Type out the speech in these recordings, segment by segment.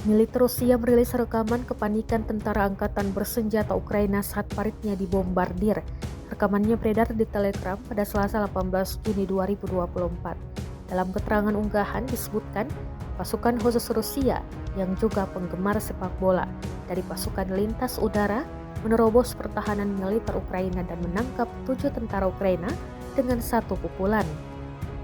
Militer Rusia merilis rekaman kepanikan tentara angkatan bersenjata Ukraina saat paritnya dibombardir. Rekamannya beredar di Telegram pada Selasa 18 Juni 2024. Dalam keterangan unggahan disebutkan, pasukan khusus Rusia yang juga penggemar sepak bola dari pasukan lintas udara menerobos pertahanan militer Ukraina dan menangkap 7 tentara Ukraina dengan satu pukulan.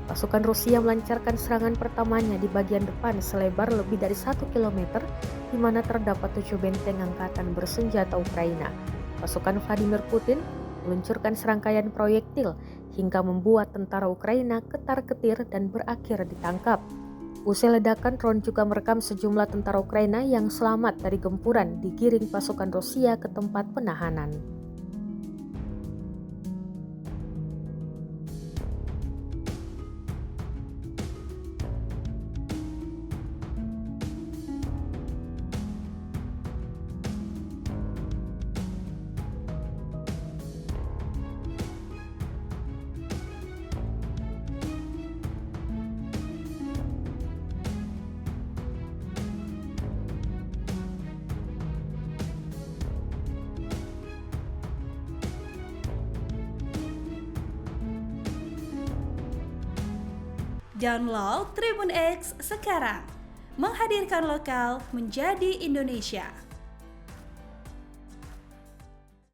Pasukan Rusia melancarkan serangan pertamanya di bagian depan selebar lebih dari 1 kilometer, di mana terdapat 7 benteng angkatan bersenjata Ukraina. Pasukan Vladimir Putin meluncurkan serangkaian proyektil hingga membuat tentara Ukraina ketar-ketir dan berakhir ditangkap. Usai ledakan, drone juga merekam sejumlah tentara Ukraina yang selamat dari gempuran digiring pasukan Rusia ke tempat penahanan. Download Tribun X sekarang, menghadirkan lokal menjadi Indonesia.